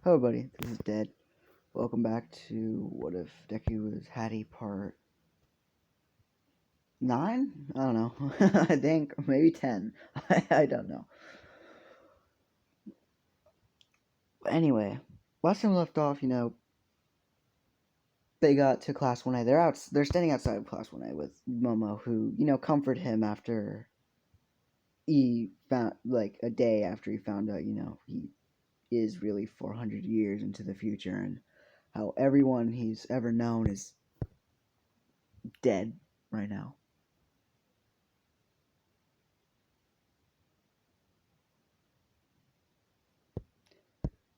Hello, buddy. This is Dead. Welcome back to What If Deku Was Hatty Part 9? I don't know. I think maybe 10. I don't know. But anyway, last time we left off, they got to Class 1A. They're standing outside of Class 1A with Momo, who, comforted him after he found, like, a day after he found out, he is really 400 years into the future and how everyone he's ever known is dead right now.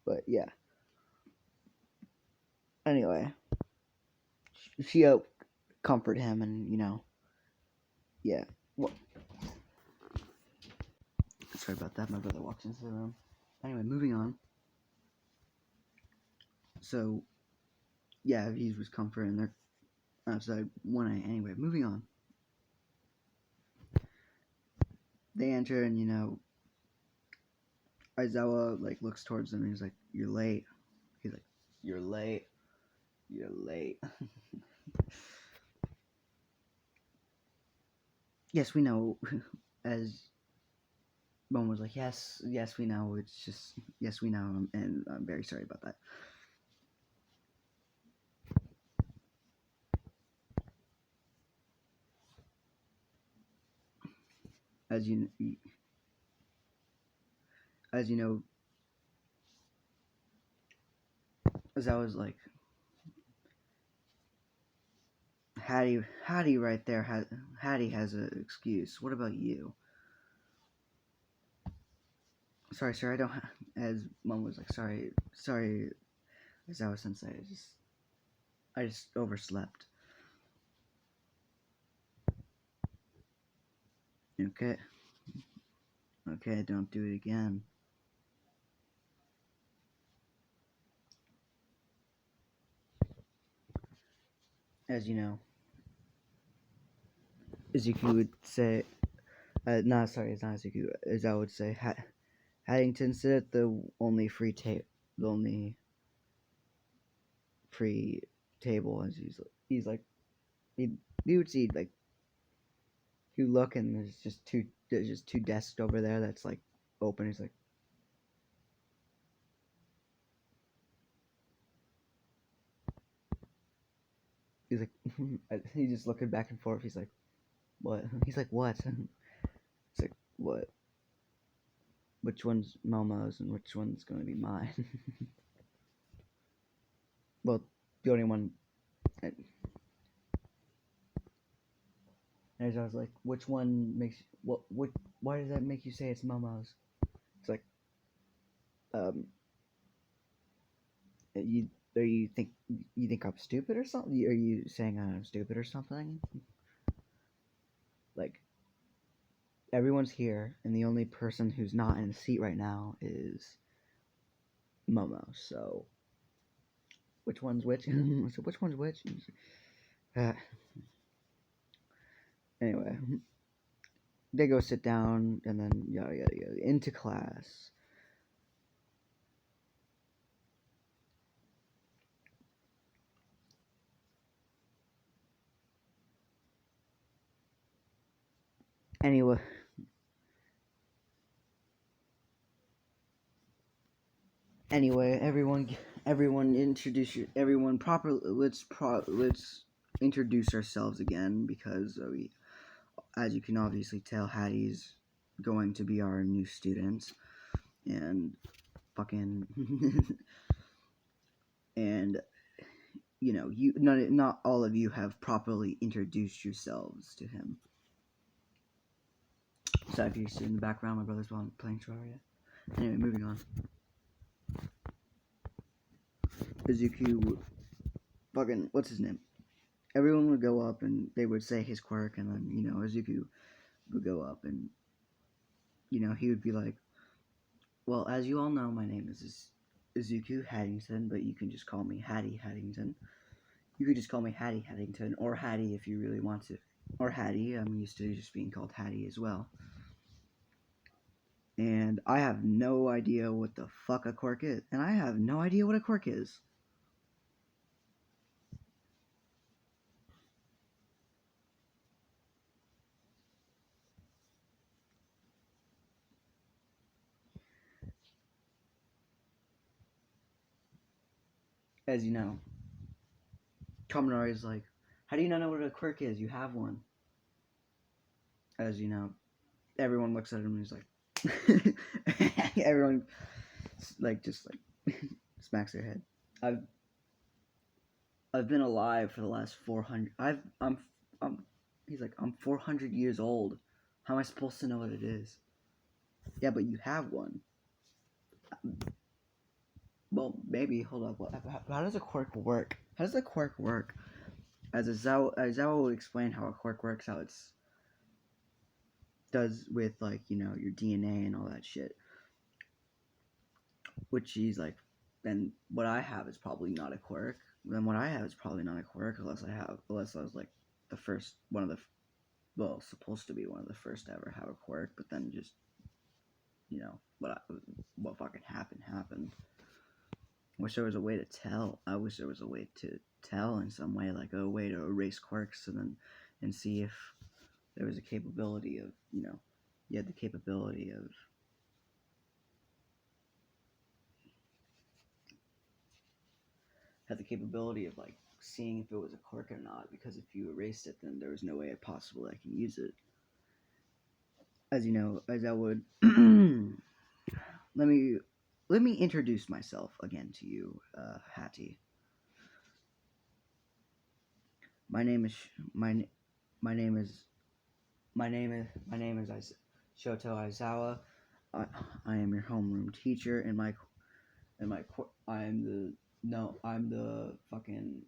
But yeah. Anyway, she comfort him, and yeah. Well, sorry about that. My brother walks into the room. Anyway, moving on. So yeah, he was comforting. They're outside 1A. Anyway, moving on. They enter, and Aizawa looks towards them, and he's like, "You're late." He's like, "You're late. You're late." Yes, we know. As Mom was like, "Yes, we know. It's just yes, we know," and I'm very sorry about that. As you know, as I was like, Hatty right there. Hatty has an excuse. What about you? Sorry, sir. I don't. As Mom was like, sorry, Aizawa Sensei. I just overslept. Okay. Okay. Don't do it again. As you know, Izuku would say, no, sorry, it's not Izuku. As I would say, Haddington sit at the only free table, as he's like, he would see like, you look and there's just two desks over there that's like open. He's like, he's just looking back and forth. He's like, what? He's like, what? It's like, what? Which one's Momo's and which one's gonna be mine? Well, the only one. And I was like, which one makes what? Why does that make you say it's Momo's? It's like, um, you you think I'm stupid or something? Are you saying I'm stupid or something? Like, everyone's here, and the only person who's not in the seat right now is Momo. So, which one's which? So which one's which? Anyway, they go sit down, and then yada yada yada into class. Anyway, everyone introduce everyone properly. Let's introduce ourselves again, because as you can obviously tell, Hatty's going to be our new student, and fucking and not all of you have properly introduced yourselves to him. So if you see in the background, my brother's playing Terraria. Anyway, moving on. Izuku, fucking, what's his name? Everyone would go up and they would say his quirk, and then Izuku would go up and he would be like, well, as you all know, my name is Izuku Haddington, but you can just call me Hatty Haddington. You could just call me Hatty Haddington, or Hatty if you really want to. Or Hatty, I'm used to just being called Hatty as well. and I have no idea what the fuck a quirk is. And I have no idea what a quirk is. As you know, Kaminari is like, how do you not know what a quirk is? You have one. As you know, everyone looks at him and he's like, everyone like just like smacks their head. I've I've been alive for the last 400. I'm. He's like, I'm 400 years old. How am I supposed to know what it is? Yeah, but you have one. Well, maybe. Hold up. How does a quirk work? How does a quirk work? As Zawa would explain how a quirk works, how it's does with like your DNA and all that shit. Which he's like, then what I have is probably not a quirk. Then what I have is probably not a quirk unless I was like the first one of the well, supposed to be one of the first to ever have a quirk, but then just what fucking happened. Wish there was a way to tell. I wish there was a way to tell in some way, like a way to erase quirks and see if there was a capability of you had the capability of like seeing if it was a quirk or not, because if you erased it then there was no way possible I can use it. As you know, as I would let me introduce myself again to you, Hatty. My name is my name is Shoto Aizawa. I am your homeroom teacher, and I'm the fucking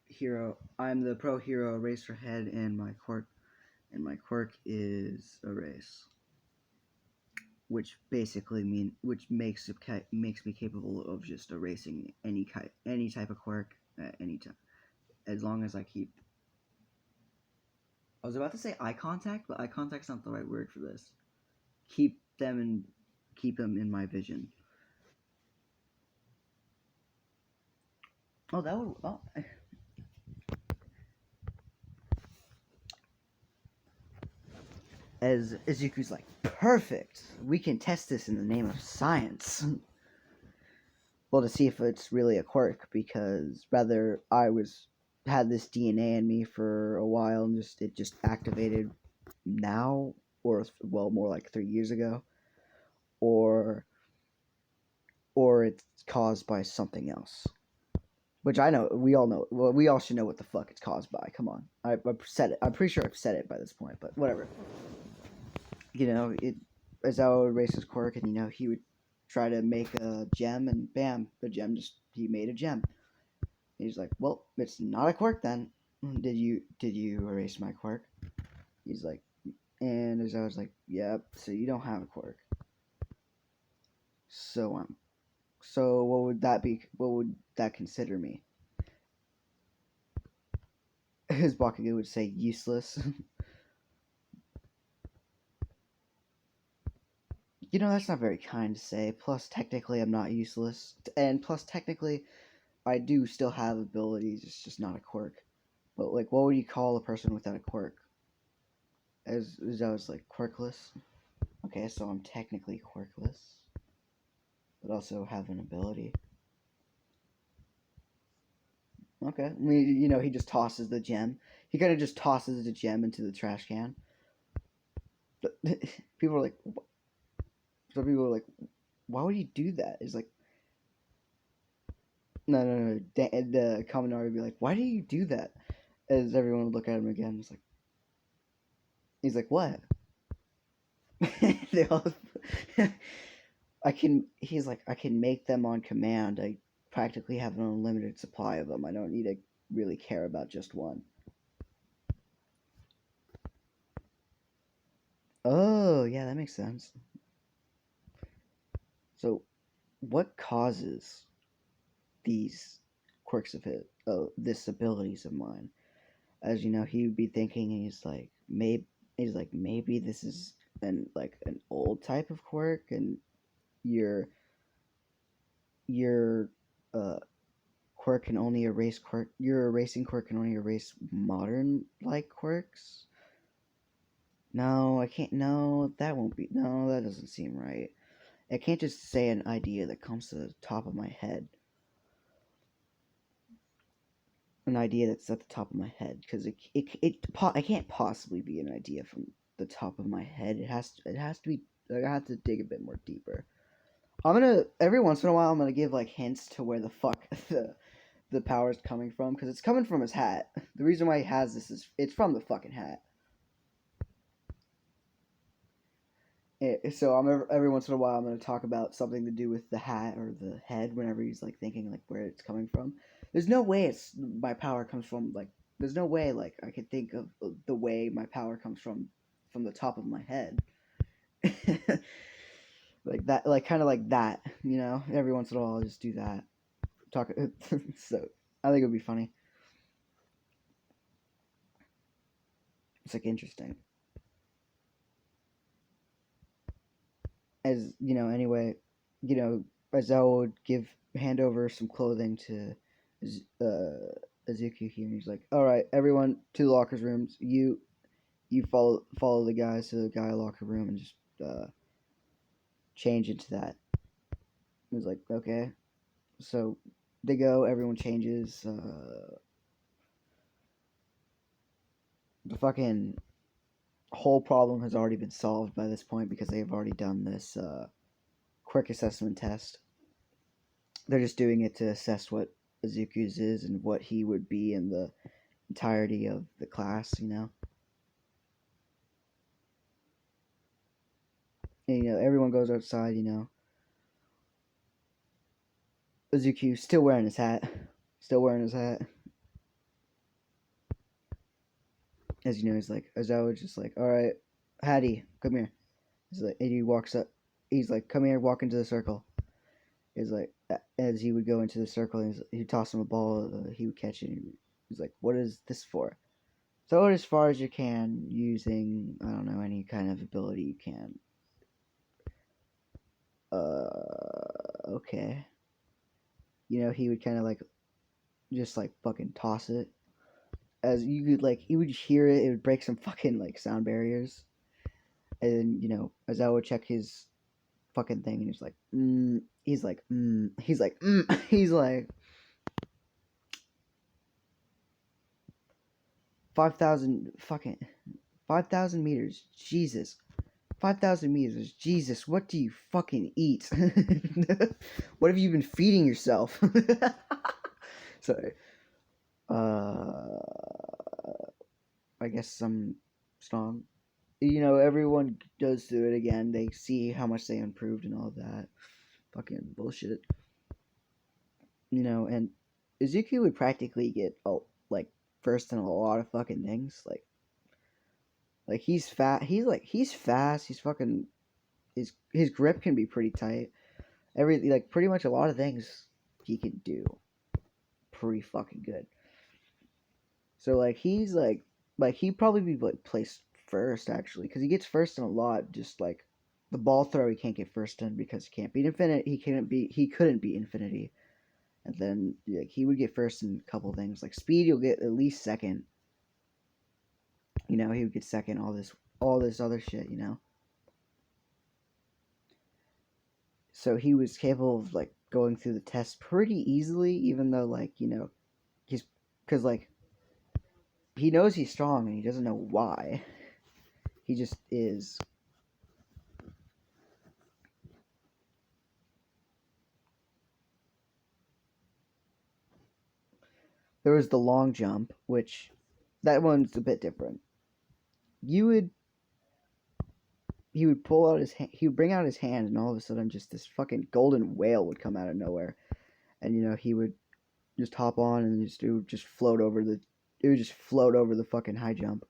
hero. I'm the pro hero Eraserhead, and my quirk is erase, which makes me capable of just erasing any type of quirk at any time, as long as I keep. I was about to say eye contact, but eye contact's not the right word for this. Keep them in my vision. Oh, that would. Oh. As Izuku's like, perfect. We can test this in the name of science. Well, to see if it's really a quirk, because rather had this DNA in me for a while and it just activated now, or well, more like 3 years ago, or it's caused by something else. Which I know, we all know. Well, we all should know what the fuck it's caused by. Come on, I've said it. I'm pretty sure I've said it by this point, but whatever. Aizawa would race his quirk, and he would try to make a gem, and bam, he made a gem. And he's like, well, it's not a quirk then. Did you erase my quirk? He's like, and Aizawa's like, yep. So you don't have a quirk. So what would that be? What would that consider me? His Bakugo would say useless. That's not very kind to say. Plus, technically, I'm not useless. And plus, technically, I do still have abilities. It's just not a quirk. But, like, what would you call a person without a quirk? As I was, like, quirkless? Okay, so I'm technically quirkless. But also have an ability. Okay. He just tosses the gem. He kind of just tosses the gem into the trash can. People are like, some people are like, why would he do that? It's like, no. The Kaminari would be like, why do you do that? As everyone would look at him again. He's like, what? They all, he's like, I can make them on command. I practically have an unlimited supply of them. I don't need to really care about just one. Oh, yeah, that makes sense. So, what causes these quirks of this abilities of mine? As you know, he would be thinking, and he's like, maybe this is and like an old type of quirk, and your uh quirk can only erase quirk. Your erasing quirk can only erase modern like quirks. No, I can't. No, that won't be. No, that doesn't seem right. I can't just say an idea that comes to the top of my head. An idea that's at the top of my head, because I can't possibly be an idea from the top of my head. It has to be. Like, I have to dig a bit more deeper. I'm gonna every once in a while I'm gonna give like hints to where the fuck the power is coming from, because it's coming from his hat. The reason why he has this is it's from the fucking hat. So I'm every once in a while I'm gonna talk about something to do with the hat or the head whenever he's like thinking like where it's coming from. There's no way it's my power comes from like. There's no way like I could think of the way my power comes from the top of my head. Like that, like kind of like that, you know. Every once in a while I'll just do that. Talk. So I think it would be funny. It's like interesting. As you know, anyway, you know, Azal would hand over some clothing to Azuki here, and he's like, "All right, everyone to the lockers rooms. You follow the guys to the guy locker room and just change into that." He was like, "Okay." So they go. Everyone changes. The fucking whole problem has already been solved by this point because they have already done this quick assessment test. They're just doing it to assess what Azuku's is and what he would be in the entirety of the class, you know. And, you know, everyone goes outside, you know. Azuki still wearing his hat. Still wearing his hat. As you know, he's like, Azawa's just like, alright, Hatty, come here. He's like, and he walks up. He's like, come here, walk into the circle. He's like, as he would go into the circle, he'd toss him a ball, he would catch it. He's like, what is this for? Throw it as far as you can using, I don't know, any kind of ability you can. Okay. You know, he would kind of like, just like fucking toss it. As you could like, you would hear it, it would break some fucking like sound barriers. And then, you know, as I would check his fucking thing, and he's like, he's like, he's like, he's like, 5,000 fucking 5,000 meters. Jesus. 5,000 meters. Jesus, what do you fucking eat? What have you been feeding yourself? Sorry. I guess I'm strong. You know, everyone goes through it again. They see how much they improved and all that. Fucking bullshit. You know, and Izuku would practically get, like, first in a lot of fucking things. Like he's fat. He's fast. He's fucking his grip can be pretty tight. Like pretty much a lot of things he can do pretty fucking good. So like he's like he'd probably be like placed first actually because he gets first in a lot. Just like the ball throw he can't get first in because he can't beat Infinite. He couldn't beat Infinity. And then like he would get first in a couple things like speed. You'll get at least second. You know he would get second. All this other shit. You know. So he was capable of like going through the test pretty easily, even though like you know he's because like he knows he's strong and he doesn't know why. He just is. There was the long jump, which that one's a bit different. You would he would pull out he would bring out his hand, and all of a sudden just this fucking golden whale would come out of nowhere, and you know he would just hop on and it would just float over the fucking high jump,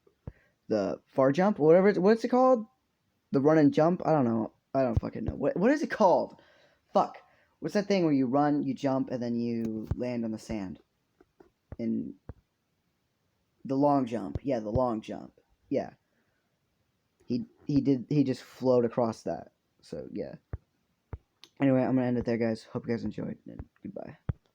the far jump, whatever. What's it called? The run and jump? I don't know. I don't fucking know. What is it called? Fuck. What's that thing where you run, you jump, and then you land on the sand? In the long jump. Yeah, the long jump. Yeah. he just flowed across that. So yeah. Anyway, I'm gonna end it there, guys. Hope you guys enjoyed, and goodbye.